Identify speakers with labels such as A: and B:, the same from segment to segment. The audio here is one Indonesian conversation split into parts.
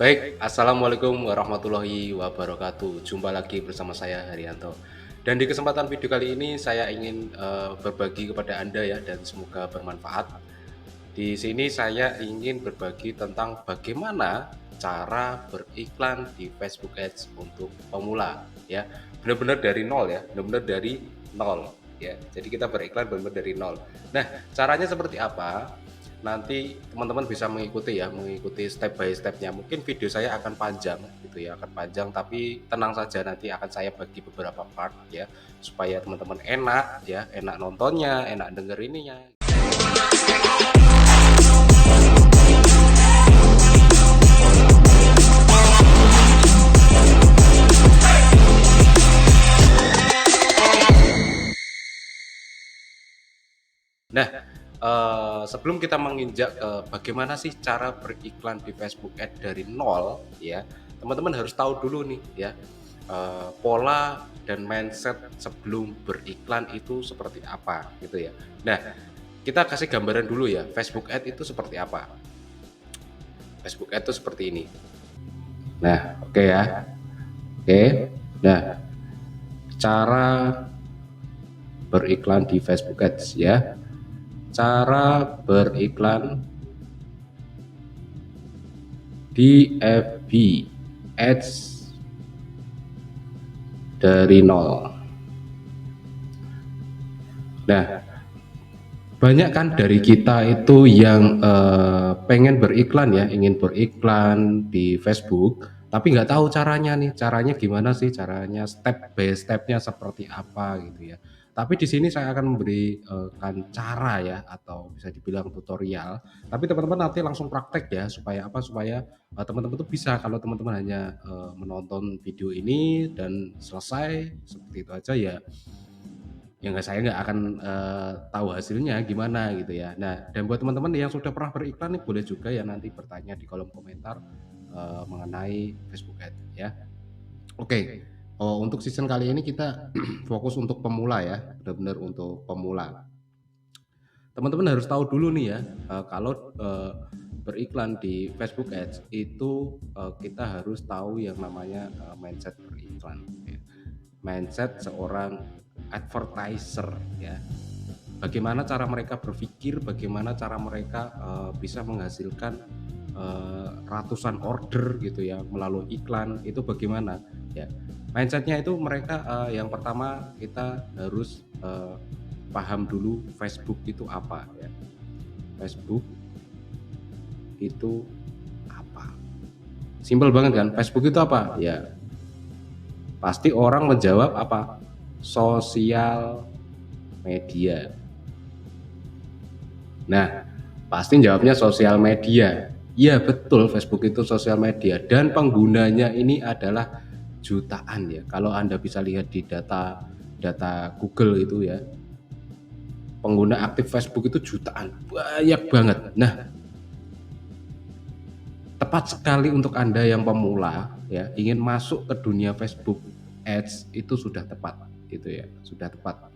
A: Baik, assalamualaikum warahmatullahi wabarakatuh. Jumpa lagi bersama saya Haryanto. Dan di kesempatan video kali ini saya ingin berbagi kepada Anda ya dan semoga bermanfaat. Di sini saya ingin berbagi tentang bagaimana cara beriklan di Facebook Ads untuk pemula ya. Benar-benar dari nol ya, benar-benar dari nol ya. Jadi kita beriklan benar-benar dari nol. Nah, caranya seperti apa? Nanti teman-teman bisa mengikuti step by step-nya. Mungkin video saya akan panjang gitu ya, akan panjang tapi tenang saja nanti akan saya bagi beberapa part ya supaya teman-teman enak ya, enak nontonnya, enak dengerinnya. Nah, sebelum kita menginjak bagaimana sih cara beriklan di Facebook Ads dari nol ya, teman-teman harus tahu dulu nih ya, pola dan mindset sebelum beriklan itu seperti apa gitu ya. Nah, kita kasih gambaran dulu ya, Facebook Ads itu seperti apa. Facebook Ads itu seperti ini. Nah, oke ya. Oke. Nah, cara beriklan di Facebook Ads ya. Cara beriklan di FB Ads dari nol. Nah, banyak kan dari kita itu yang pengen beriklan ya, ingin beriklan di Facebook, tapi nggak tahu caranya nih, caranya gimana sih, caranya step by stepnya seperti apa gitu ya. Tapi di sini saya akan memberikan cara ya, atau bisa dibilang tutorial. Tapi teman-teman nanti langsung praktek ya, supaya apa? Supaya teman-teman tuh bisa, kalau teman-teman hanya menonton video ini dan selesai seperti itu aja ya, saya nggak akan tahu hasilnya gimana gitu ya. Nah, dan buat teman-teman yang sudah pernah beriklan nih, boleh juga ya nanti bertanya di kolom komentar mengenai Facebook Ads ya. Oke, untuk season kali ini kita fokus untuk pemula ya, benar-benar untuk pemula. Teman-teman harus tahu dulu nih ya, kalau beriklan di Facebook Ads itu kita harus tahu yang namanya mindset beriklan ya. Mindset seorang advertiser ya. Bagaimana cara mereka berpikir, bagaimana cara mereka bisa menghasilkan ratusan order gitu ya melalui iklan, itu bagaimana ya. Mindsetnya itu mereka yang pertama kita harus paham dulu Facebook itu apa ya. Facebook itu apa? Simpel banget kan, Facebook itu apa? Ya, pasti orang menjawab apa? Sosial media. Nah, pasti jawabnya sosial media. Iya betul, Facebook itu sosial media dan penggunanya ini adalah jutaan ya. Kalau Anda bisa lihat di data Google itu ya, pengguna aktif Facebook itu jutaan, banyak banget. Nah, tepat sekali untuk Anda yang pemula ya, ingin masuk ke dunia Facebook Ads itu sudah tepat gitu ya, sudah tepat.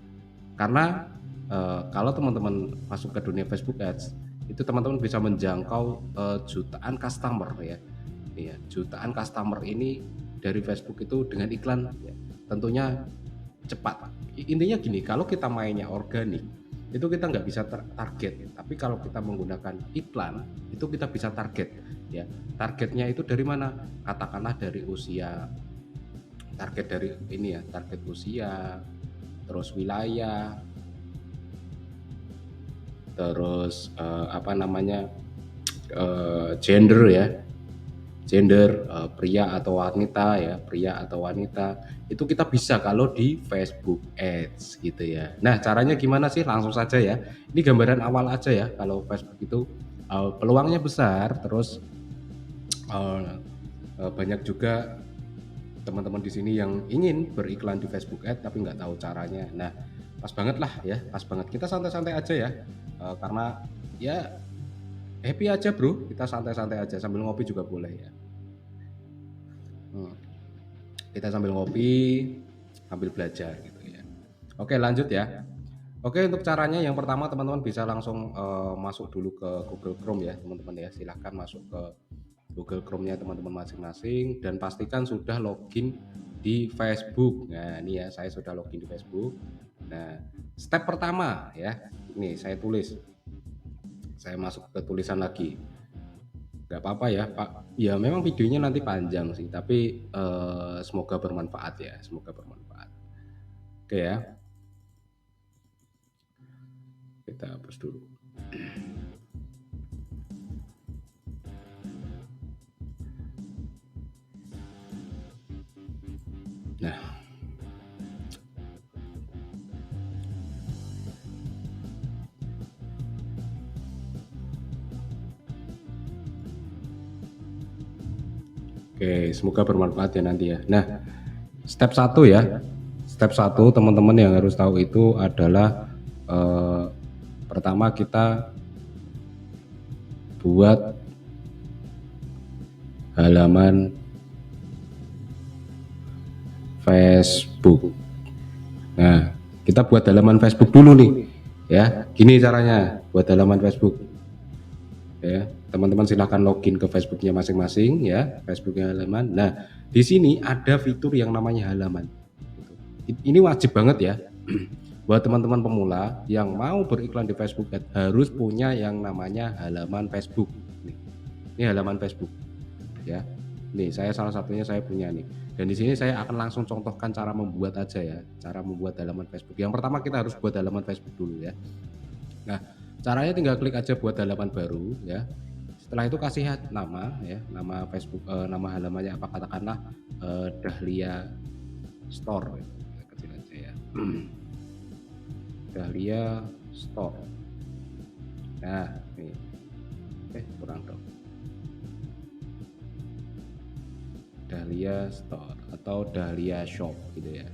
A: Karena kalau teman-teman masuk ke dunia Facebook Ads, itu teman-teman bisa menjangkau jutaan customer ya. Iya, jutaan customer ini dari Facebook itu dengan iklan ya, tentunya cepat. Intinya gini, kalau kita mainnya organik, itu kita nggak bisa target. Tapi kalau kita menggunakan iklan, itu kita bisa target ya. Targetnya itu dari mana? Katakanlah dari usia, target dari ini ya, target usia, terus wilayah, terus apa namanya, gender ya, gender, pria atau wanita ya, pria atau wanita, itu kita bisa kalau di Facebook Ads gitu ya. Nah, caranya gimana sih? Langsung saja ya, ini gambaran awal aja ya, kalau Facebook itu peluangnya besar, terus banyak juga teman-teman di sini yang ingin beriklan di Facebook Ads tapi nggak tahu caranya. Nah, pas banget lah ya, pas banget. Kita santai-santai aja ya, karena ya happy aja bro, kita santai-santai aja sambil ngopi juga boleh ya. Kita sambil ngopi, sambil belajar gitu ya. Oke lanjut ya. Oke, untuk caranya yang pertama teman-teman bisa langsung masuk dulu ke Google Chrome ya teman-teman ya. Silahkan masuk ke Google Chrome-nya teman-teman masing-masing, dan pastikan sudah login di Facebook. Nah, ini ya, saya sudah login di Facebook. Nah, step pertama ya, ini saya tulis. Saya masuk ke tulisan lagi. Nggak apa-apa ya, Pak. Ya memang videonya nanti panjang sih, tapi semoga bermanfaat ya, semoga bermanfaat. Oke ya, kita hapus dulu. Nah, oke, semoga bermanfaat ya nanti ya. Nah, step 1 ya. Step 1 teman-teman yang harus tahu itu adalah pertama kita buat halaman Facebook. Nah, kita buat halaman Facebook dulu nih. Ya, gini caranya buat halaman Facebook. Ya, teman-teman silahkan login ke Facebooknya masing-masing ya, Facebooknya halaman. Nah, di sini ada fitur yang namanya halaman. Ini wajib banget ya. Buat teman-teman pemula yang mau beriklan di Facebook harus punya yang namanya halaman Facebook. Ini halaman Facebook ya. Nih, saya salah satunya saya punya nih. Dan di sini saya akan langsung contohkan cara membuat aja ya, cara membuat halaman Facebook. Yang pertama kita harus buat halaman Facebook dulu ya. Nah, caranya tinggal klik aja buat halaman baru ya. Setelah itu kasih nama ya, nama Facebook, nama halamannya apa, katakanlah Dahlia Store, kecil aja ya. Dahlia Store. Nah, nih, kurang dong. Dahlia Store atau Dahlia Shop gitu ya.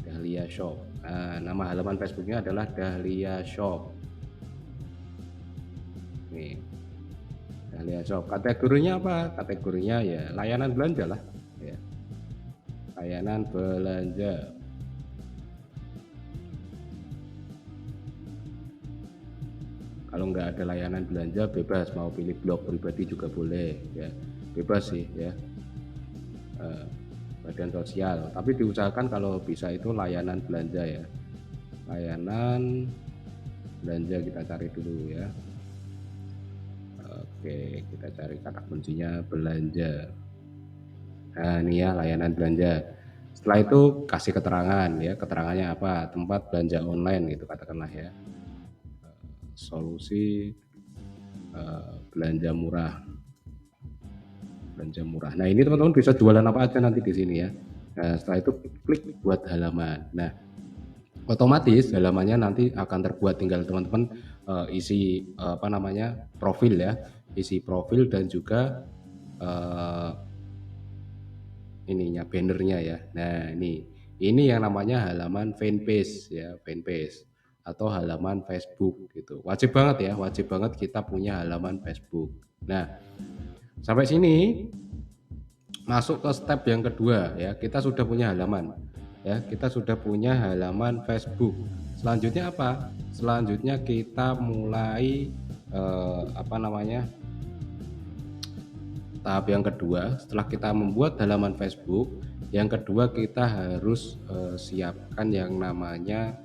A: Dahlia Shop. Nah, nama halaman Facebooknya adalah Dahlia Shop. Nih, Dahlia Shop. Kategorinya apa? Kategorinya ya layanan belanja lah. Ya. Layanan belanja. Kalau nggak ada layanan belanja bebas, mau pilih blog pribadi juga boleh ya, bebas sih ya. Badan sosial, tapi diusahakan kalau bisa itu layanan belanja ya, layanan belanja kita cari dulu ya. Oke, kita cari kata kuncinya belanja. Nah, ini ya layanan belanja. Setelah itu kasih keterangan ya, keterangannya apa, tempat belanja online gitu katakanlah ya. Solusi belanja murah. Belanja murah. Nah, ini teman-teman bisa jualan apa aja nanti di sini ya. Nah, setelah itu klik buat halaman. Nah, otomatis halamannya nanti akan terbuat, tinggal teman-teman isi apa namanya, profil ya, isi profil dan juga ininya, bannernya ya. Nah, ini yang namanya halaman fanpage ya, fanpage atau halaman Facebook gitu. Wajib banget ya, wajib banget kita punya halaman Facebook. Nah, sampai sini masuk ke step yang kedua ya, kita sudah punya halaman ya, kita sudah punya halaman Facebook. Selanjutnya apa? Selanjutnya kita mulai apa namanya, tahap yang kedua. Setelah kita membuat halaman Facebook, yang kedua kita harus siapkan yang namanya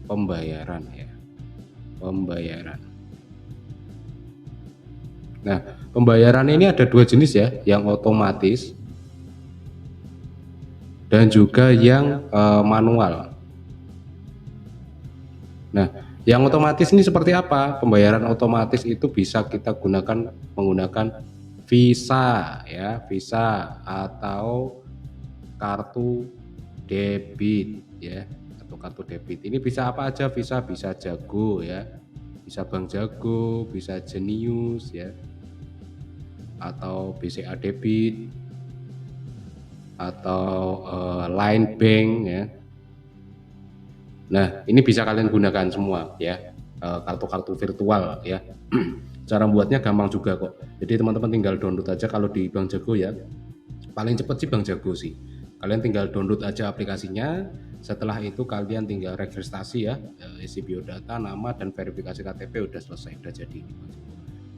A: pembayaran ya, pembayaran. Nah, pembayaran ini ada dua jenis ya, yang otomatis dan juga yang manual. Nah, yang otomatis ini seperti apa? Pembayaran otomatis itu bisa kita gunakan menggunakan Visa ya, Visa atau kartu debit ya, atau kartu debit. Ini bisa apa aja? Visa bisa Jago ya, bisa Bank Jago, bisa Jenius ya, atau BCA debit, atau Line Bank ya. Nah, ini bisa kalian gunakan semua ya, kartu-kartu virtual ya. Cara buatnya gampang juga kok. Jadi teman-teman tinggal download aja kalau di Bank Jago ya. Paling cepat sih Bank Jago sih. Kalian tinggal download aja aplikasinya. Setelah itu kalian tinggal registrasi ya, isi biodata, nama dan verifikasi KTP, udah selesai, udah jadi.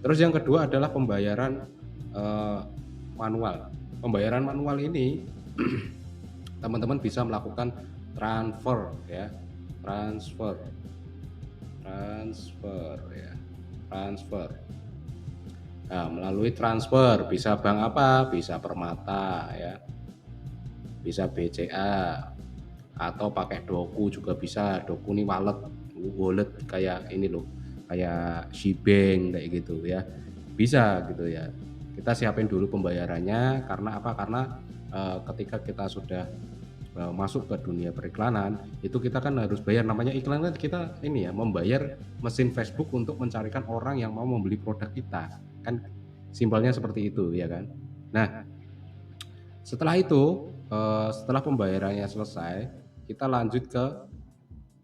A: Terus yang kedua adalah pembayaran eee, manual. Pembayaran manual ini teman-teman bisa melakukan transfer ya, transfer transfer ya, transfer. Nah, melalui transfer bisa bank apa, bisa Permata ya, bisa BCA, atau pakai Doku juga bisa. Doku ini wallet, wallet kayak ini loh, kayak Shibeng kayak gitu ya. Bisa gitu ya. Kita siapin dulu pembayarannya karena apa? Karena ketika kita sudah masuk ke dunia periklanan, itu kita kan harus bayar. Namanya iklan kan kita ini ya, membayar mesin Facebook untuk mencarikan orang yang mau membeli produk kita. Kan simpelnya seperti itu ya kan. Nah, setelah itu, setelah pembayarannya selesai, kita lanjut ke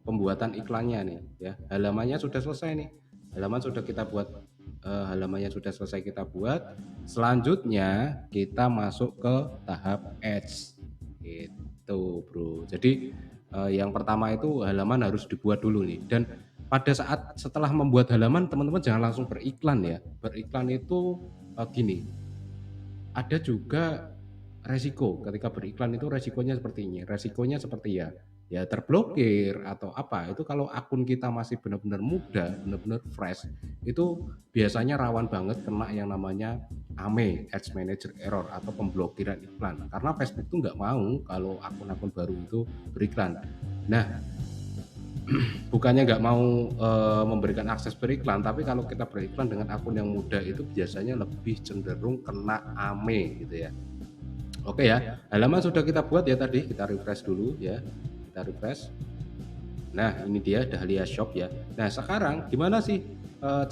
A: pembuatan iklannya nih ya. Halamannya sudah selesai nih. Halaman sudah kita buat, halamannya sudah selesai kita buat. Selanjutnya kita masuk ke tahap ads. Gitu, Bro. Jadi, yang pertama itu halaman harus dibuat dulu nih, dan pada saat setelah membuat halaman teman-teman jangan langsung beriklan ya. Beriklan itu, gini, ada juga resiko ketika beriklan. Itu resikonya seperti ini, resikonya seperti ya terblokir atau apa, itu kalau akun kita masih benar-benar muda, benar-benar fresh, itu biasanya rawan banget kena yang namanya AME, Ads Manager Error, atau pemblokiran iklan. Karena Facebook tuh nggak mau kalau akun-akun baru itu beriklan. Nah, bukannya nggak mau memberikan akses beriklan, tapi kalau kita beriklan dengan akun yang muda itu biasanya lebih cenderung kena AME gitu ya. Oke ya, halaman sudah kita buat ya tadi, kita refresh dulu ya, kita refresh. Nah, ini dia Dahlia Shop ya. Nah, sekarang gimana sih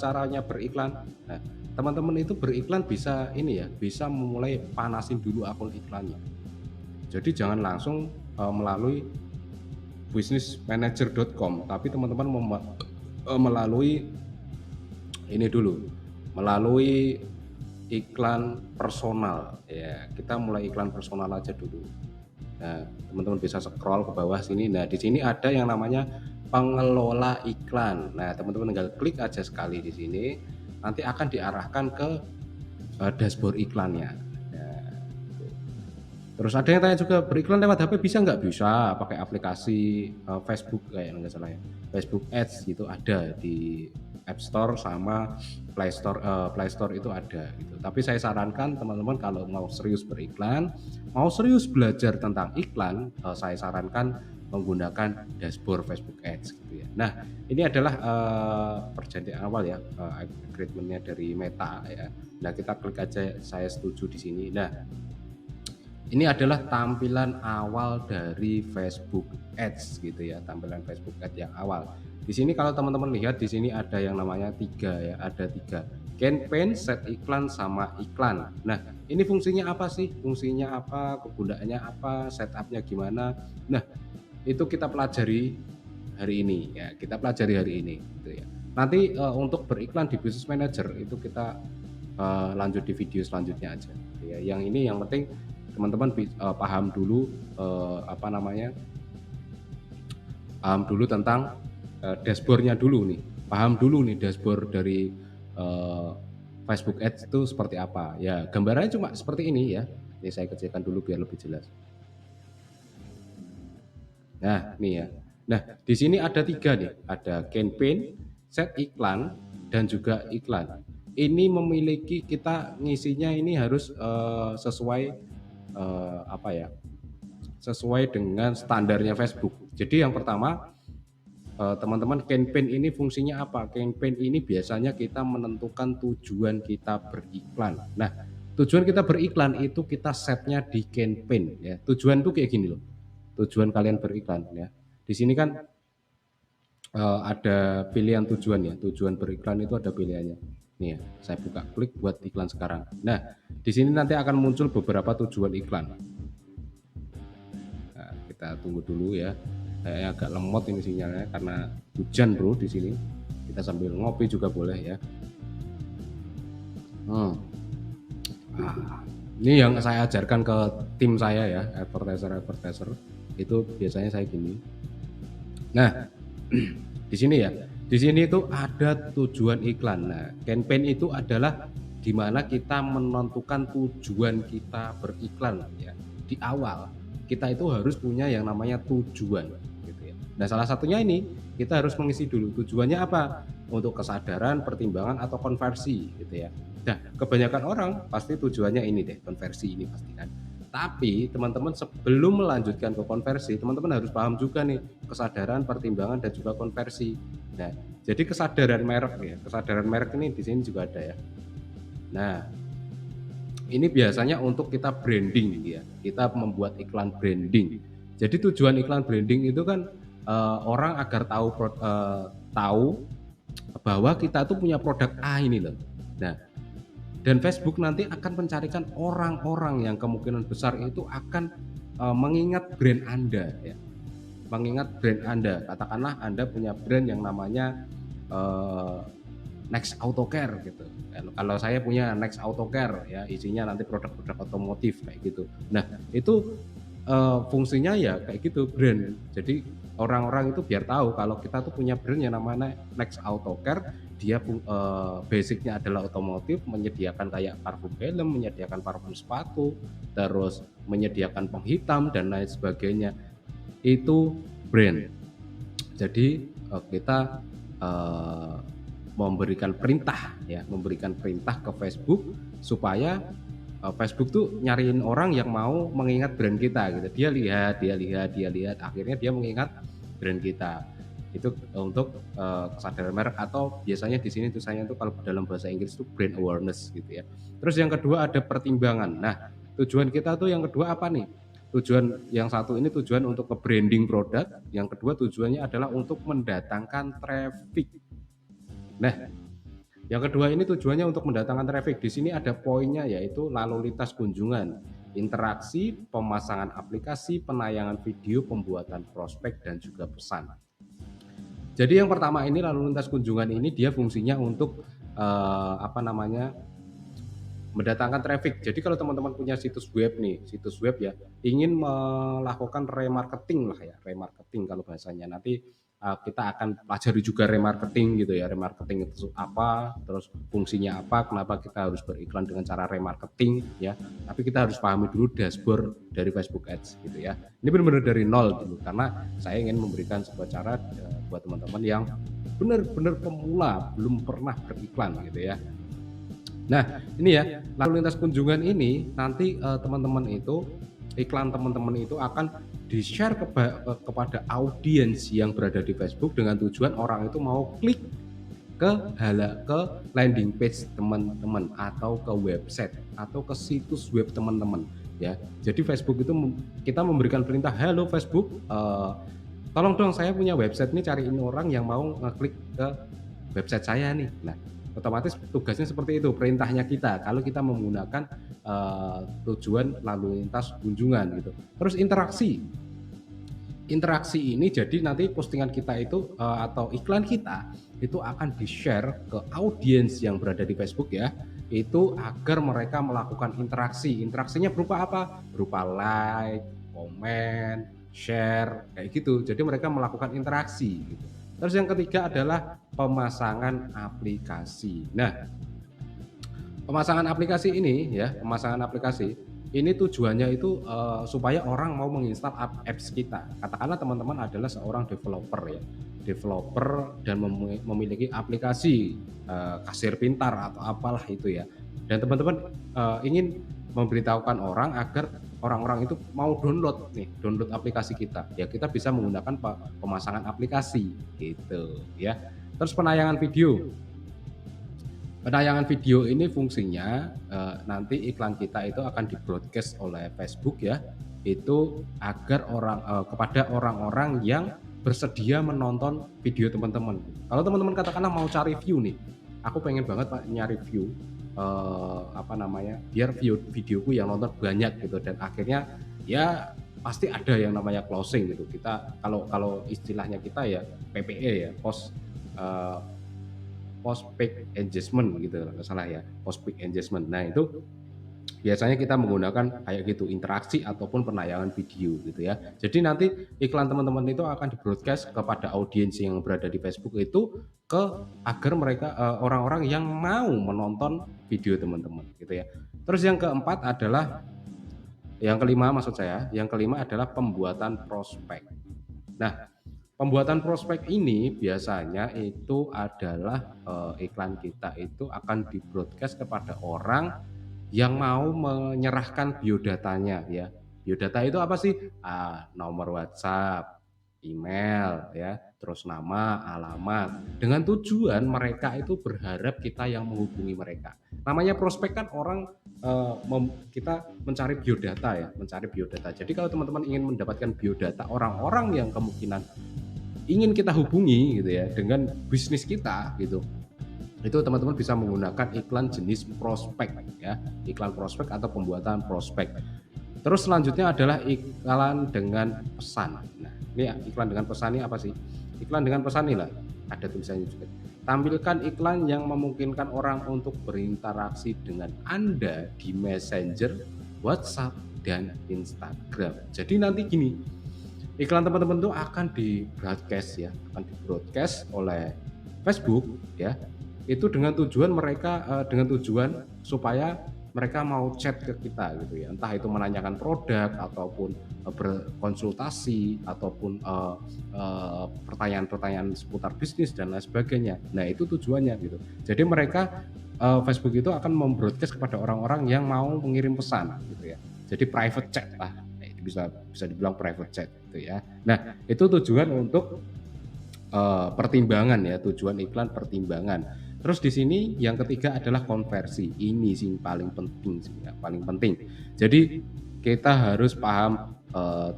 A: caranya beriklan? Nah, teman-teman itu beriklan bisa ini ya, bisa memulai panasin dulu akun iklannya. Jadi jangan langsung melalui businessmanager.com, tapi teman-teman melalui ini dulu, melalui iklan personal ya. Kita mulai iklan personal aja dulu. Nah, teman-teman bisa scroll ke bawah sini. Nah, di sini ada yang namanya pengelola iklan. Nah, teman-teman tinggal klik aja sekali di sini, nanti akan diarahkan ke dashboard iklannya. Nah, terus ada yang tanya juga, beriklan lewat HP bisa nggak? Bisa, pakai aplikasi Facebook kayak nggak salah ya. Facebook Ads gitu ada di App Store sama Play Store. Play Store itu ada gitu. Tapi saya sarankan teman-teman kalau mau serius beriklan, mau serius belajar tentang iklan, saya sarankan menggunakan dashboard Facebook Ads gitu ya. Nah, ini adalah perjanjian awal ya, agreement-nya dari Meta ya. Nah, kita klik aja saya setuju di sini. Nah, ini adalah tampilan awal dari Facebook Ads gitu ya, tampilan Facebook Ads yang awal. Di sini kalau teman-teman lihat di sini ada yang namanya 3 ya, ada 3. Campaign, set iklan, sama iklan. Nah, ini fungsinya apa sih? Fungsinya apa? Kegunaannya apa? Setupnya gimana? Nah, itu kita pelajari hari ini ya, kita pelajari hari ini gitu ya. Nanti untuk beriklan di Business Manager itu kita lanjut di video selanjutnya aja gitu ya. Yang ini yang penting teman-teman paham dulu apa namanya, paham dulu tentang dashboard-nya dulu nih. Paham dulu nih dashboard dari Facebook Ads itu seperti apa. Ya, gambarannya cuma seperti ini ya. Ini saya kecilkan dulu biar lebih jelas. Nah, nih ya. Nah, di sini ada 3 nih, ada campaign, set iklan, dan juga iklan. Ini memiliki, kita ngisinya ini harus sesuai apa ya, sesuai dengan standarnya Facebook. Jadi yang pertama, teman-teman, campaign ini fungsinya apa? Campaign ini biasanya kita menentukan tujuan kita beriklan. Nah, tujuan kita beriklan itu kita setnya di campaign ya. Tujuan tuh kayak gini loh. Tujuan kalian beriklan ya. Di sini kan ada pilihan tujuan ya. Tujuan beriklan itu ada pilihannya. Nih ya, saya buka klik buat iklan sekarang. Nah, di sini nanti akan muncul beberapa tujuan iklan. Nah, kita tunggu dulu ya. Saya agak lemot ini sinyalnya karena hujan bro di sini. Kita sambil ngopi juga boleh ya. Ini yang saya ajarkan ke tim saya ya, advertiser itu biasanya saya gini. Nah, di sini ya, di sini itu ada tujuan iklan. Nah, campaign itu adalah gimana kita menentukan tujuan kita beriklan ya. Di awal, kita itu harus punya yang namanya tujuan gitu ya. Nah, salah satunya ini kita harus mengisi dulu tujuannya apa? Untuk kesadaran, pertimbangan atau konversi gitu ya. Nah, kebanyakan orang pasti tujuannya ini deh, konversi ini pasti kan. Tapi teman-teman sebelum melanjutkan ke konversi, teman-teman harus paham juga nih kesadaran, pertimbangan dan juga konversi. Nah, jadi kesadaran merek ya, kesadaran merek ini di sini juga ada ya. Nah, ini biasanya untuk kita branding ya, kita membuat iklan branding. Jadi tujuan iklan branding itu kan, orang agar tahu bahwa kita tuh punya produk A ini loh. Nah, dan Facebook nanti akan mencarikan orang-orang yang kemungkinan besar itu akan, mengingat brand Anda ya, mengingat brand Anda. Katakanlah Anda punya brand yang namanya, eee Next Autocare gitu. Kalau saya punya Next Autocare ya, isinya nanti produk-produk otomotif kayak gitu. Nah, itu, fungsinya ya kayak gitu brand. Jadi orang-orang itu biar tahu kalau kita tuh punya brand yang namanya Next Autocare, dia basic-nya adalah otomotif, menyediakan kayak parfum helm, menyediakan parfum sepatu, terus menyediakan penghitam dan lain sebagainya. Itu brand. Jadi, kita, eee, memberikan perintah ke Facebook supaya, Facebook tuh nyariin orang yang mau mengingat brand kita gitu. Dia lihat, akhirnya dia mengingat brand kita. Itu untuk, kesadaran merek atau biasanya di sini tulisannya tuh kalau dalam bahasa Inggris itu brand awareness gitu ya. Terus yang kedua ada pertimbangan. Nah, tujuan kita tuh yang kedua apa nih? Tujuan yang satu ini tujuan untuk nge-branding produk, yang kedua tujuannya adalah untuk mendatangkan traffic. Nah, yang kedua ini tujuannya untuk mendatangkan traffic. Di sini ada poinnya yaitu lalu lintas kunjungan, interaksi, pemasangan aplikasi, penayangan video, pembuatan prospek dan juga pesan. Jadi yang pertama ini lalu lintas kunjungan ini dia fungsinya untuk, apa namanya, mendatangkan traffic. Jadi kalau teman-teman punya situs web nih, situs web ya, ingin melakukan remarketing lah ya, remarketing kalau bahasanya. Nanti, kita akan pelajari juga remarketing gitu ya, remarketing itu apa, terus fungsinya apa, kenapa kita harus beriklan dengan cara remarketing ya. Tapi kita harus pahami dulu dashboard dari Facebook Ads gitu ya. Ini benar-benar dari nol dulu, karena saya ingin memberikan sebuah cara, buat teman-teman yang benar-benar pemula, belum pernah beriklan gitu ya. Nah, ini ya, lalu lintas kunjungan ini nanti, teman-teman itu iklan teman-teman itu akan di-share kepada audiens yang berada di Facebook dengan tujuan orang itu mau klik ke landing page teman-teman atau ke website atau ke situs web teman-teman ya. Jadi Facebook itu kita memberikan perintah, "Halo Facebook, tolong dong saya punya website nih cariin orang yang mau ngeklik ke website saya nih." Nah, otomatis tugasnya seperti itu, perintahnya kita, kalau kita menggunakan, tujuan lalu lintas kunjungan gitu. Terus interaksi. Interaksi ini jadi nanti postingan kita itu, atau iklan kita, itu akan di-share ke audiens yang berada di Facebook ya, itu agar mereka melakukan interaksi. Interaksinya berupa apa? Berupa like, komen, share, kayak gitu. Jadi mereka melakukan interaksi gitu. Terus yang ketiga adalah pemasangan aplikasi. Nah, pemasangan aplikasi ini ya, pemasangan aplikasi, ini tujuannya itu, supaya orang mau menginstal apps kita. Katakanlah teman-teman adalah seorang developer ya, developer dan memiliki aplikasi, kasir pintar atau apalah itu ya. Dan teman-teman, ingin memberitahukan orang agar orang-orang itu mau download nih, download aplikasi kita. Ya kita bisa menggunakan pemasangan aplikasi gitu ya. Terus penayangan video. Penayangan video ini fungsinya, nanti iklan kita itu akan di-broadcast oleh Facebook ya, itu agar kepada orang-orang yang bersedia menonton video teman-teman. Kalau teman-teman katakanlah mau cari view nih, aku pengen banget Pak nyari view, apa namanya, biar videoku yang nonton banyak gitu dan akhirnya ya pasti ada yang namanya closing gitu. Kita kalau kalau istilahnya kita ya PPE ya, eee post peak engagement gitu kalau nggak salah ya, post peak engagement. Nah itu biasanya kita menggunakan kayak gitu, interaksi ataupun penayangan video gitu ya. Jadi nanti iklan teman-teman itu akan di-broadcast kepada audiens yang berada di Facebook itu ke agar mereka orang-orang yang mau menonton video teman-teman gitu ya. Terus yang keempat adalah yang kelima maksud saya, yang kelima adalah pembuatan prospek. Nah, pembuatan prospek ini biasanya itu adalah iklan kita itu akan di-broadcast kepada orang yang mau menyerahkan biodatanya ya. Biodata itu apa sih? Nomor WhatsApp, email ya, terus nama, alamat. Dengan tujuan mereka itu berharap kita yang menghubungi mereka. Namanya prospek kan orang kita mencari biodata ya, mencari biodata. Jadi kalau teman-teman ingin mendapatkan biodata orang-orang yang kemungkinan ingin kita hubungi gitu ya dengan bisnis kita gitu, itu teman-teman bisa menggunakan iklan jenis prospek ya, iklan prospek atau pembuatan prospek. Terus selanjutnya adalah iklan dengan pesan. Nah, ini iklan dengan pesan ini apa sih? Iklan dengan pesan ini lah, ada tulisannya juga. Tampilkan iklan yang memungkinkan orang untuk berinteraksi dengan Anda di Messenger, WhatsApp, dan Instagram. Jadi nanti gini, iklan teman-teman tuh akan di-broadcast ya, akan di-broadcast oleh Facebook ya. Itu dengan tujuan mereka dengan tujuan supaya mereka mau chat ke kita gitu ya. Entah itu menanyakan produk ataupun berkonsultasi ataupun pertanyaan-pertanyaan seputar bisnis dan lain sebagainya. Nah, itu tujuannya gitu. Jadi mereka Facebook itu akan membroadcast kepada orang-orang yang mau mengirim pesan gitu ya. Jadi private chat lah. Nah, itu bisa dibilang private chat gitu ya. Nah, itu tujuan untuk pertimbangan ya, tujuan iklan pertimbangan. Terus di sini yang ketiga adalah konversi. Ini sih paling penting sih ya, paling penting. Jadi kita harus paham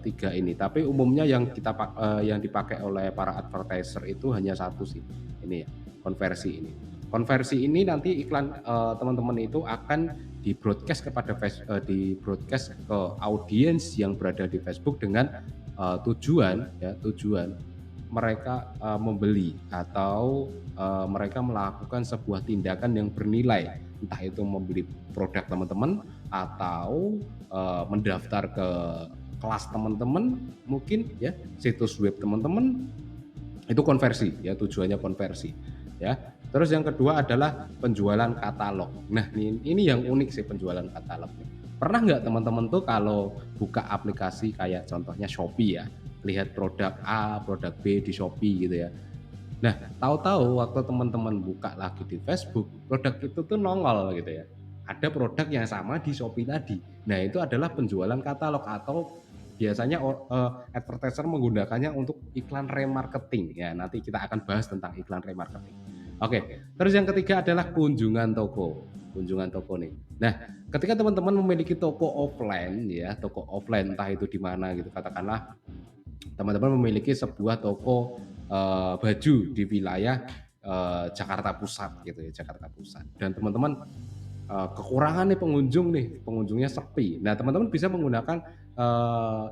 A: tiga ini. Tapi umumnya yang dipakai oleh para advertiser itu hanya satu sih. Ini ya, konversi ini. Konversi ini nanti iklan teman-teman itu akan di-broadcast di-broadcast ke audiens yang berada di Facebook dengan tujuan mereka membeli atau mereka melakukan sebuah tindakan yang bernilai, entah itu membeli produk teman-teman atau mendaftar ke kelas teman-teman mungkin ya, situs web teman-teman, itu konversi ya, tujuannya konversi ya. Terus yang kedua adalah penjualan katalog. Nah, ini yang unik sih penjualan katalog nih. Pernah nggak teman-teman tuh kalau buka aplikasi kayak contohnya Shopee ya, lihat produk A, produk B di Shopee gitu ya. Nah, tahu-tahu waktu teman-teman buka lagi di Facebook, produk itu tuh nongol gitu ya. Ada produk yang sama di Shopee tadi. Nah, itu adalah penjualan katalog atau biasanya advertiser menggunakannya untuk iklan remarketing. Ya, nanti kita akan bahas tentang iklan remarketing. Oke, terus yang ketiga adalah kunjungan toko. Kunjungan toko nih. Nah, ketika teman-teman memiliki toko offline ya, toko offline entah itu di mana gitu, katakanlah teman-teman memiliki sebuah toko baju di wilayah Jakarta Pusat gitu ya, Jakarta Pusat. Dan teman-teman kekurangan nih pengunjungnya sepi. Nah, teman-teman bisa menggunakan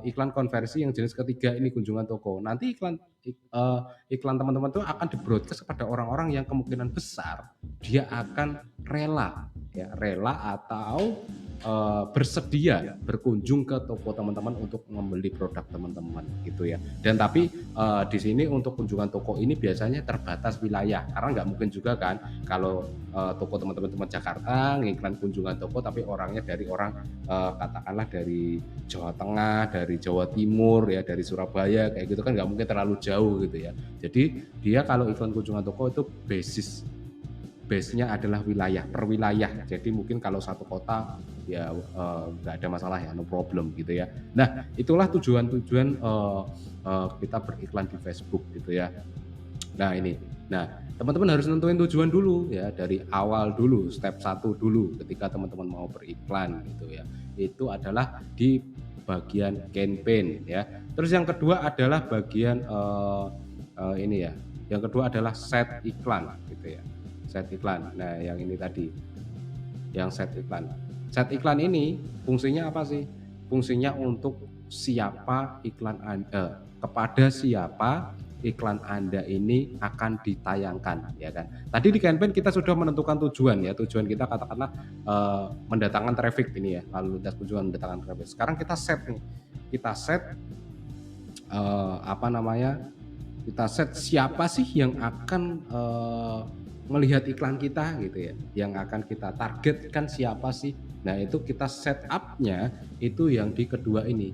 A: iklan konversi yang jenis ketiga ini, kunjungan toko. Nanti iklan teman-teman tuh akan di-broadcast kepada orang-orang yang kemungkinan besar dia akan rela atau bersedia berkunjung ke toko teman-teman untuk membeli produk teman-teman gitu ya. Dan tapi di sini untuk kunjungan toko ini biasanya terbatas wilayah, karena nggak mungkin juga kan kalau toko teman-teman Jakarta ngiklan kunjungan toko tapi orangnya dari katakanlah dari Jawa Tengah, dari Jawa Timur ya, dari Surabaya kayak gitu kan nggak mungkin terlalu jauh gitu ya. Jadi dia kalau iklan kunjungan toko itu base-nya adalah wilayah per wilayah. Jadi mungkin kalau satu kota ya nggak ada masalah ya, no problem gitu ya. Nah, itulah tujuan-tujuan kita beriklan di Facebook gitu ya. Nah, ini. Nah, teman-teman harus nentuin tujuan dulu ya, dari awal dulu, step 1 dulu ketika teman-teman mau beriklan gitu ya. Itu adalah di bagian campaign ya. Terus yang kedua adalah bagian ini ya. Yang kedua adalah set iklan gitu ya. Set iklan. Nah, yang ini tadi. Yang set iklan. Set iklan ini fungsinya apa sih? Fungsinya untuk siapa iklan Anda, kepada siapa iklan Anda ini akan ditayangkan, ya kan. Tadi di campaign kita sudah menentukan tujuan ya, tujuan kita katakanlah, mendatangkan traffic ini ya, lalu lintas kunjungan mendatangkan traffic. Sekarang kita set nih, kita set, apa namanya, kita set siapa sih yang akan, melihat iklan kita gitu ya, yang akan kita targetkan siapa sih. Nah itu kita set up-nya itu yang di kedua ini,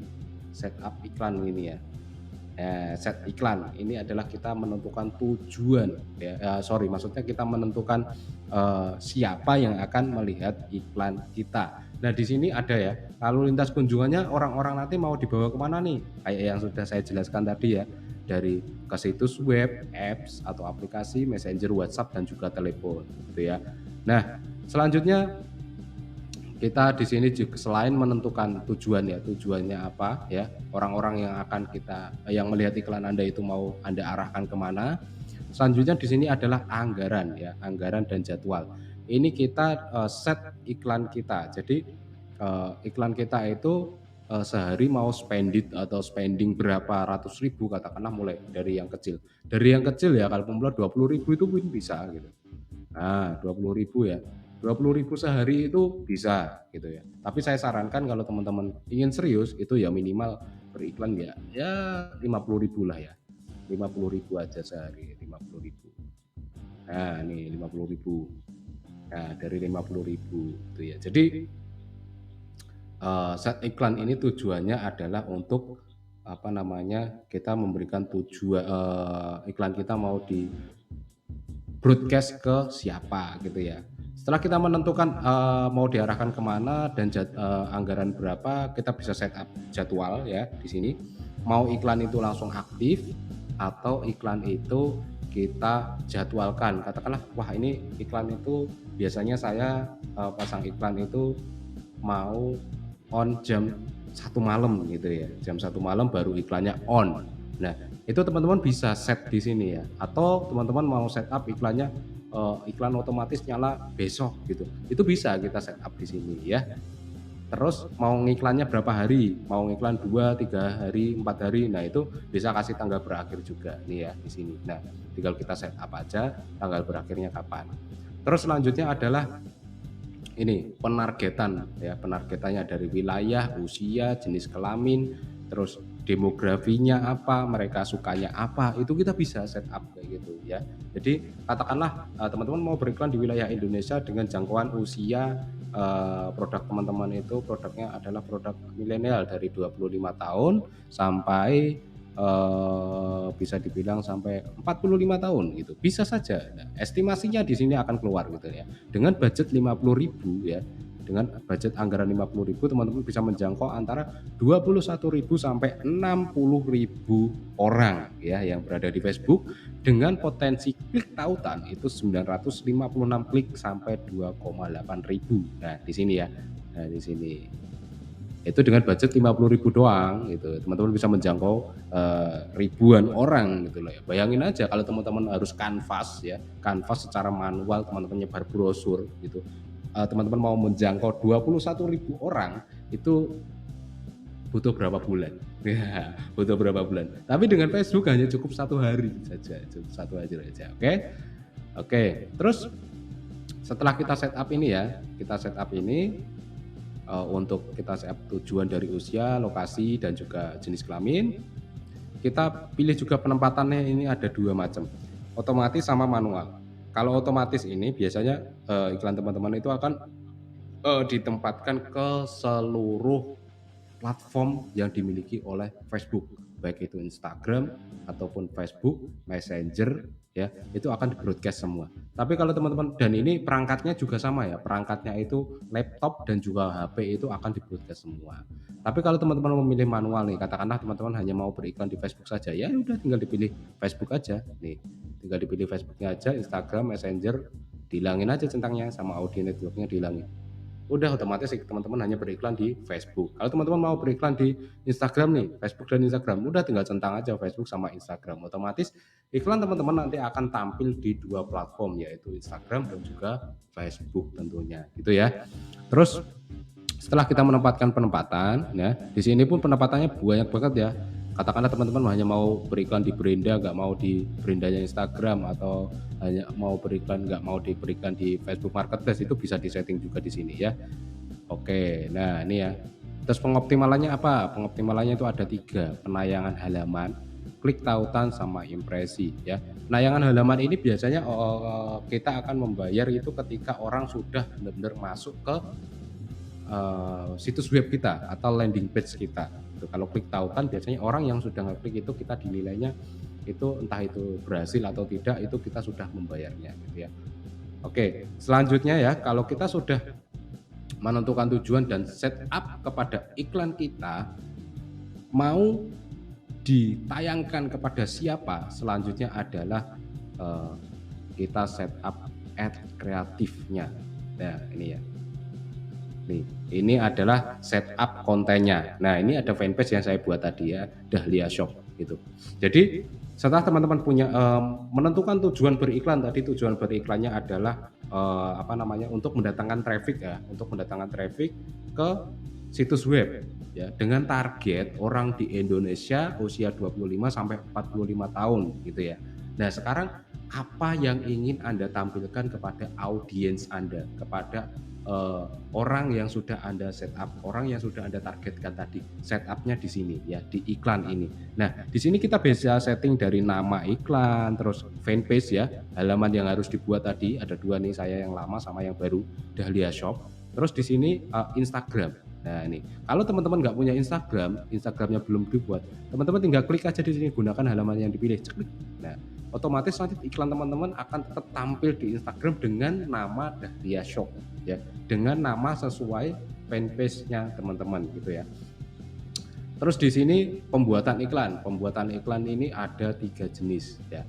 A: set up iklan ini ya. Set iklan ini adalah kita menentukan tujuan ya, sorry maksudnya kita menentukan, siapa yang akan melihat iklan kita. Nah di sini ada ya, lalu lintas kunjungannya orang-orang nanti mau dibawa kemana nih? Kayak yang sudah saya jelaskan tadi ya, dari ke situs web, apps, atau aplikasi, messenger, WhatsApp, dan juga telepon gitu ya. Nah selanjutnya kita di sini juga selain menentukan tujuan ya, tujuannya apa ya, orang-orang yang akan kita yang melihat iklan Anda itu mau Anda arahkan kemana. Selanjutnya di sini adalah anggaran ya, anggaran dan jadwal. Ini kita, set iklan kita. Jadi, iklan kita itu, sehari mau spending berapa ratus ribu katakanlah mulai dari yang kecil. Dari yang kecil ya kalau pemula 20.000 itu pun bisa gitu. Nah, 20.000 ya. 20.000 sehari itu bisa gitu ya. Tapi saya sarankan kalau teman-teman ingin serius itu ya minimal beriklan ya 50.000 lah ya. 50.000 aja sehari, 50.000. Nah, nih 50.000. Nah, dari 50.000 itu ya. Jadi set iklan ini tujuannya adalah untuk apa namanya, kita memberikan tujuan iklan kita mau di broadcast ke siapa gitu ya. Setelah kita menentukan, mau diarahkan kemana dan anggaran berapa, kita bisa set up jadwal ya di sini. Mau iklan itu langsung aktif atau iklan itu kita jadwalkan. Katakanlah, wah ini iklan itu biasanya saya, pasang iklan itu mau on jam 1 malam gitu ya, jam 1 malam baru iklannya on. Nah, itu teman-teman bisa set di sini ya, atau teman-teman mau set up iklannya, iklan otomatis nyala besok gitu, itu bisa kita set up di sini ya. Terus mau ngiklannya berapa hari, mau ngiklan 2, 3 hari, 4 hari, nah itu bisa kasih tanggal berakhir juga nih ya di sini. Nah, tinggal kita set up aja tanggal berakhirnya kapan. Terus selanjutnya adalah ini penargetan ya, penargetannya dari wilayah, usia, jenis kelamin, terus demografinya apa, mereka sukanya apa, itu kita bisa set up kayak gitu ya. Jadi katakanlah, teman-teman mau beriklan di wilayah Indonesia dengan jangkauan usia, produk teman-teman itu produknya adalah produk milenial dari 25 tahun sampai, bisa dibilang sampai 45 tahun gitu, bisa saja. Nah, estimasinya di sini akan keluar gitu ya. Dengan budget 50.000 ya, dengan budget anggaran 50.000 teman-teman bisa menjangkau antara 21.000 sampai 60.000 orang ya yang berada di Facebook dengan potensi klik tautan itu 956 klik sampai 2,8 ribu. Nah, di sini ya. Nah, di sini. Itu dengan budget 50.000 doang gitu, teman-teman bisa menjangkau, ribuan orang gitu loh ya. Bayangin aja kalau teman-teman harus kanvas secara manual, teman-teman nyebar brosur gitu, teman-teman mau menjangkau 21.000 orang, itu butuh berapa bulan? Ya, butuh berapa bulan. Tapi dengan Facebook hanya cukup 1 hari saja, cukup 1 hari aja, oke? Oke, terus setelah kita setup ini ya, kita setup ini, untuk kita set tujuan dari usia, lokasi, dan juga jenis kelamin. Kita pilih juga penempatannya ini ada 2 macam, otomatis sama manual. Kalau otomatis ini biasanya, iklan teman-teman itu akan, ditempatkan ke seluruh platform yang dimiliki oleh Facebook, baik itu Instagram ataupun Facebook, Messenger ya, itu akan di-broadcast semua. Tapi kalau teman-teman dan ini perangkatnya juga sama ya, perangkatnya itu laptop dan juga HP itu akan di-broadcast semua. Tapi kalau teman-teman memilih manual nih, katakanlah teman-teman hanya mau beriklan di Facebook saja, ya udah tinggal dipilih Facebook aja nih. Tinggal dipilih Facebooknya aja, Instagram, Messenger, dihilangin aja centangnya sama audio networknya dihilangin. Udah otomatis teman-teman hanya beriklan di Facebook. Kalau teman-teman mau beriklan di Instagram nih, Facebook dan Instagram, udah tinggal centang aja Facebook sama Instagram. Otomatis iklan teman-teman nanti akan tampil di 2 platform yaitu Instagram dan juga Facebook tentunya, gitu ya. Terus setelah kita menempatkan penempatan ya, di sini pun penempatannya banyak banget ya. katakanlah teman-teman hanya mau beriklan di Brenda, nggak mau di Brendanya Instagram, atau hanya mau beriklan nggak mau diberikan di Facebook Marketplace, itu bisa disetting juga di sini ya. Oke, nah ini ya. Terus pengoptimalannya apa? Pengoptimalannya itu ada 3, penayangan halaman, klik tautan, sama impresi ya. Penayangan halaman ini biasanya kita akan membayar itu ketika orang sudah benar-benar masuk ke situs web kita atau landing page kita. Gitu. Kalau klik tautan biasanya orang yang sudah ngeklik itu kita dinilainya itu entah itu berhasil atau tidak, itu kita sudah membayarnya gitu ya. Oke, selanjutnya ya, kalau kita sudah menentukan tujuan dan setup kepada iklan kita mau ditayangkan kepada siapa, selanjutnya adalah eh, kita setup ad kreatifnya. Nah, ini ya. Nih, ini adalah setup kontennya. Nah, ini ada fanpage yang saya buat tadi ya, Dahlia Shop gitu. Jadi setelah teman-teman punya menentukan tujuan beriklan tadi, tujuan beriklannya adalah apa namanya, untuk mendatangkan traffic ya, untuk mendatangkan traffic ke situs web ya, dengan target orang di Indonesia usia 25 sampai 45 tahun gitu ya. Nah, sekarang apa yang ingin Anda tampilkan kepada audiens Anda, kepada orang yang sudah Anda setup, orang yang sudah Anda targetkan tadi, setupnya di sini ya, di iklan ini. Nah, di sini kita bisa setting dari nama iklan, terus fanpage ya, halaman yang harus dibuat tadi, ada 2 nih, saya yang lama sama yang baru, Dahlia Shop. Terus di sini Instagram. Nah, ini kalau teman-teman nggak punya Instagram, Instagramnya belum dibuat, teman-teman tinggal klik aja di sini, gunakan halaman yang dipilih, klik. Nah, otomatis nanti iklan teman-teman akan tetap tampil di Instagram dengan nama Dahlia Shop ya, dengan nama sesuai fanpage-nya teman-teman gitu ya. Terus di sini pembuatan iklan. Pembuatan iklan ini ada 3 jenis ya.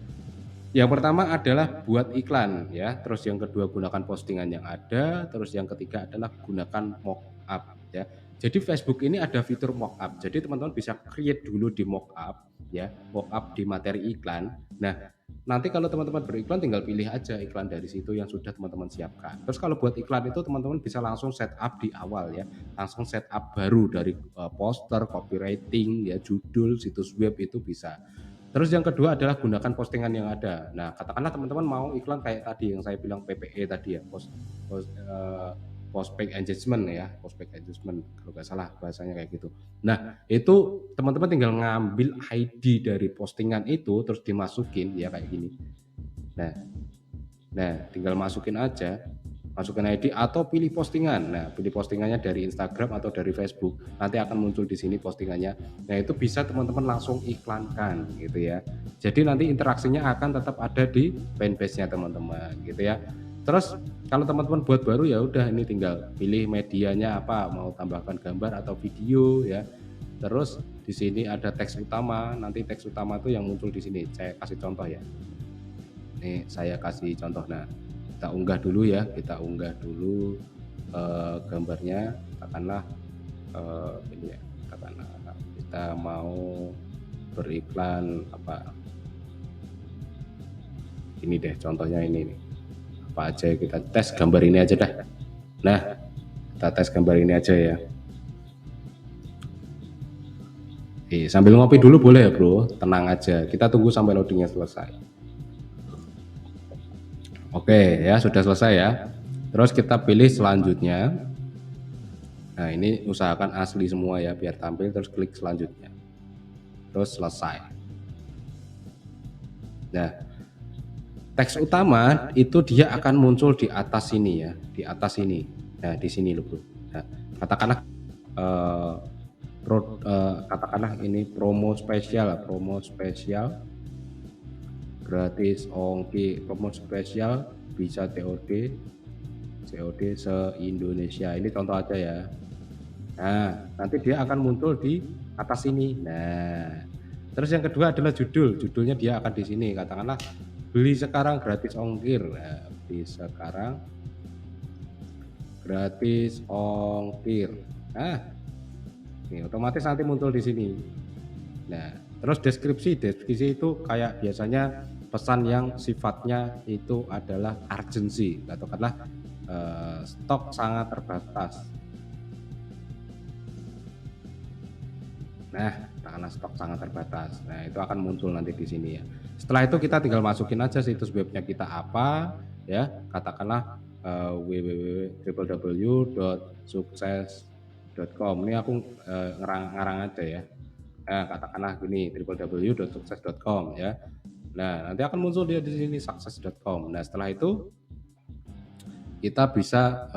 A: Yang pertama adalah buat iklan ya, terus yang kedua gunakan postingan yang ada, terus yang ketiga adalah gunakan mockup ya. Jadi Facebook ini ada fitur mockup. Jadi teman-teman bisa create dulu di mockup ya, mockup di materi iklan. Nah, nanti kalau teman-teman beriklan tinggal pilih aja iklan dari situ yang sudah teman-teman siapkan. Terus kalau buat iklan itu teman-teman bisa langsung setup di awal ya, langsung setup baru dari poster, copywriting ya, judul, situs web itu bisa. Terus yang kedua adalah gunakan postingan yang ada. Nah, katakanlah teman-teman mau iklan kayak tadi yang saya bilang PPE tadi ya, prospect engagement ya, prospect engagement kalau nggak salah bahasanya kayak gitu. Nah, itu teman-teman tinggal ngambil ID dari postingan itu terus dimasukin ya kayak gini. Nah, tinggal masukin aja, masukin ID atau pilih postingan. Nah, pilih postingannya dari Instagram atau dari Facebook. Nanti akan muncul di sini postingannya. Nah, itu bisa teman-teman langsung iklankan gitu ya. Jadi nanti interaksinya akan tetap ada di fanpage-nya teman-teman gitu ya. Terus kalau teman-teman buat baru ya udah, ini tinggal pilih medianya apa, mau tambahkan gambar atau video ya. Terus di sini ada teks utama, nanti teks utama itu yang muncul di sini. Saya kasih contoh ya. Nih saya kasih contoh. Nah, kita unggah dulu ya, kita unggah dulu gambarnya, katakanlah ini ya, katakanlah kita mau beriklan apa, ini deh contohnya ini nih, apa aja, kita tes gambar ini aja dah. Nah, kita tes gambar ini aja ya. Sambil ngopi dulu boleh ya bro, tenang aja, kita tunggu sampai loadingnya selesai. Oke ya, sudah selesai ya. Terus kita pilih selanjutnya. Nah, ini usahakan asli semua ya biar tampil, terus klik selanjutnya. Terus selesai. Nah, teks utama itu dia akan muncul di atas sini ya, di atas sini. Nah, di sini loh bro. Nah, katakanlah katakanlah ini promo spesial gratis ongkir, promo spesial bisa COD se-Indonesia. Ini contoh aja ya. Nah, nanti dia akan muncul di atas sini. Nah, terus yang kedua adalah judulnya dia akan di sini. Katakanlah beli sekarang gratis ongkir. Nah, beli sekarang gratis ongkir. Nah, ini otomatis nanti muncul di sini. Nah, terus deskripsi itu kayak biasanya pesan yang sifatnya itu adalah urgency, katakanlah stok sangat terbatas. Nah, kita katakanlah stok sangat terbatas. Nah, itu akan muncul nanti di sini ya. Setelah itu kita tinggal masukin aja situs webnya kita apa ya, katakanlah www.sukses.com. Ini aku ngarang aja ya. Nah, katakanlah gini, www.sukses.com ya. Nah, nanti akan muncul dia di sini sukses.com. Nah, setelah itu kita bisa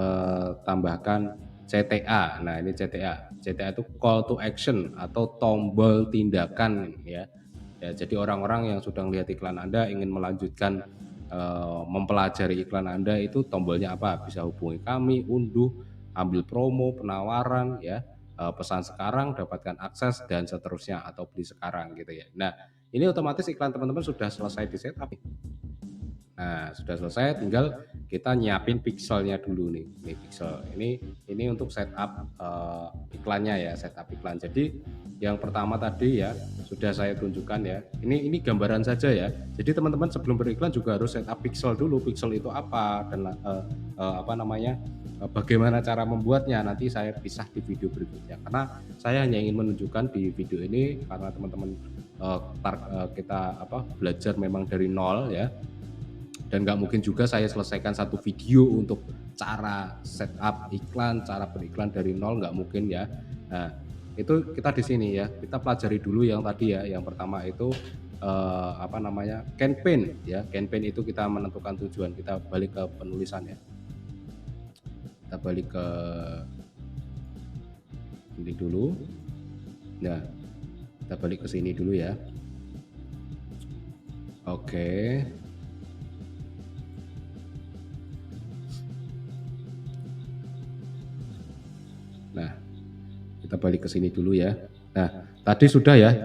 A: tambahkan CTA. Nah, ini CTA. CTA itu call to action atau tombol tindakan ya. Ya, jadi orang-orang yang sudah melihat iklan Anda ingin melanjutkan mempelajari iklan Anda itu tombolnya apa? Bisa hubungi kami, unduh, ambil promo, penawaran ya, pesan sekarang, dapatkan akses dan seterusnya atau beli sekarang gitu ya. Nah, ini otomatis iklan teman-teman sudah selesai di setup. Nah, sudah selesai, tinggal kita nyiapin pixelnya dulu nih. Ini pixel. Ini untuk setup iklannya ya, setup iklan. Jadi yang pertama tadi ya sudah saya tunjukkan ya. Ini gambaran saja ya. Jadi teman-teman sebelum beriklan juga harus setup pixel dulu. Pixel itu apa dan bagaimana cara membuatnya. Nanti saya pisah di video berikutnya. Karena saya hanya ingin menunjukkan di video ini karena teman-teman kita belajar memang dari nol ya. Dan nggak mungkin juga saya selesaikan satu video untuk cara setup iklan, cara beriklan dari nol, nggak mungkin ya. Nah, itu kita di sini ya, kita pelajari dulu yang tadi ya. Yang pertama itu campaign ya. Campaign itu kita menentukan tujuan. Kita balik ke penulisan ya. Kita balik ke ini dulu. Nah, kita balik ke sini dulu ya. Oke. Nah, kita balik ke sini dulu ya. Nah, tadi sudah ya,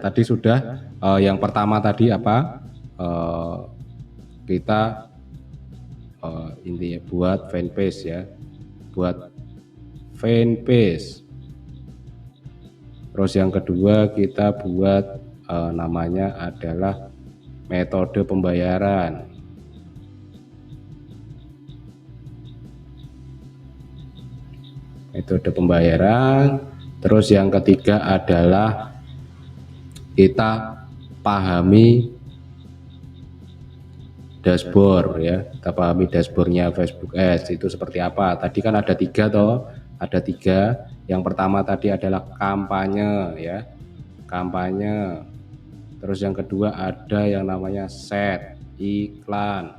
A: yang pertama tadi apa? Kita intinya buat fanpage ya, buat fanpage. Terus yang kedua kita buat namanya adalah metode pembayaran. Metode pembayaran. Terus yang ketiga adalah kita pahami dashboard ya. Kita pahami dashboardnya Facebook Ads itu seperti apa. Tadi kan ada tiga toh, ada tiga. Yang pertama tadi adalah kampanye ya, kampanye. Terus yang kedua ada yang namanya set iklan.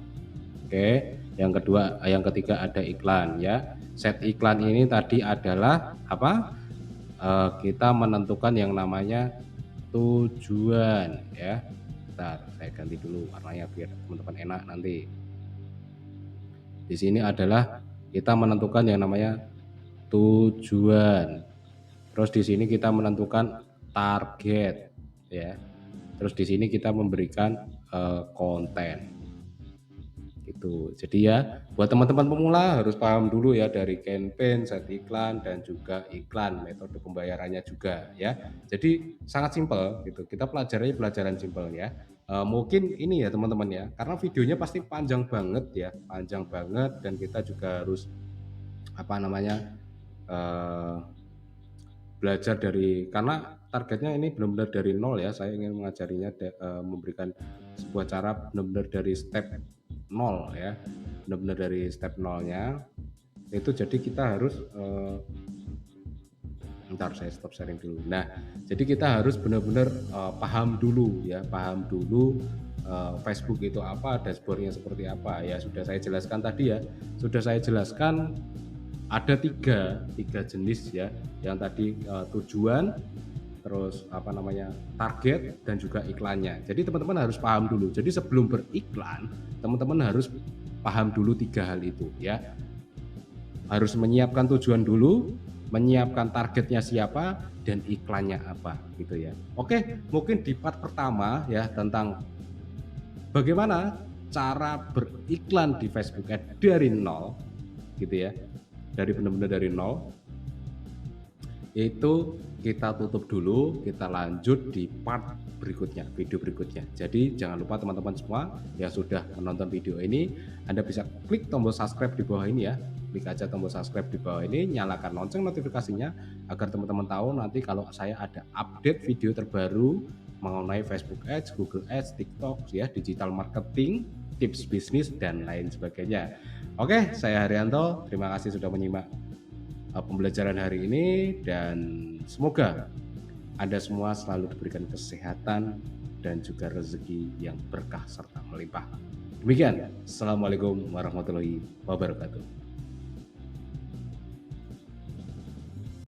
A: Oke, yang ketiga ada iklan ya. Set iklan ini tadi adalah apa? Kita menentukan yang namanya tujuan ya. Bentar, saya ganti dulu warnanya biar teman-teman enak nanti. Di sini adalah kita menentukan yang namanya tujuan. Terus di sini kita menentukan target ya. Terus di sini kita memberikan konten. Gitu. Jadi ya buat teman-teman pemula harus paham dulu ya dari campaign, set iklan dan juga iklan, metode pembayarannya juga ya. Jadi sangat simpel gitu. Kita pelajari pelajaran simpel ya. Mungkin ini ya teman-teman ya, karena videonya pasti panjang banget ya, panjang banget dan kita juga harus belajar dari, karena targetnya ini benar-benar dari nol ya. Saya ingin mengajarinya memberikan sebuah cara benar-benar dari step nol ya, benar-benar dari step nolnya itu. Jadi kita harus bentar saya stop sharing dulu. Nah, jadi kita harus benar-benar paham dulu ya, paham dulu Facebook itu apa, dashboardnya seperti apa ya. Sudah saya jelaskan tadi ya, sudah saya jelaskan ada tiga jenis ya, yang tadi tujuan, terus target dan juga iklannya. Jadi teman-teman harus paham dulu. Jadi sebelum beriklan teman-teman harus paham dulu tiga hal itu ya. Harus menyiapkan tujuan dulu, menyiapkan targetnya siapa dan iklannya apa gitu ya. Oke, mungkin di part pertama ya tentang bagaimana cara beriklan di Facebook Ads dari nol gitu ya. Dari benar-benar dari nol. Itu kita tutup dulu, kita lanjut di part berikutnya, video berikutnya. Jadi jangan lupa teman-teman semua yang sudah menonton video ini, Anda bisa klik tombol subscribe di bawah ini ya. klik aja tombol subscribe di bawah ini, nyalakan lonceng notifikasinya agar teman-teman tahu nanti kalau saya ada update video terbaru mengenai Facebook Ads, Google Ads, TikTok ya, digital marketing, tips bisnis dan lain sebagainya. Oke, saya Haryanto. Terima kasih sudah menyimak pembelajaran hari ini dan semoga Anda semua selalu diberikan kesehatan dan juga rezeki yang berkah serta melimpah. Demikian, Assalamualaikum warahmatullahi wabarakatuh.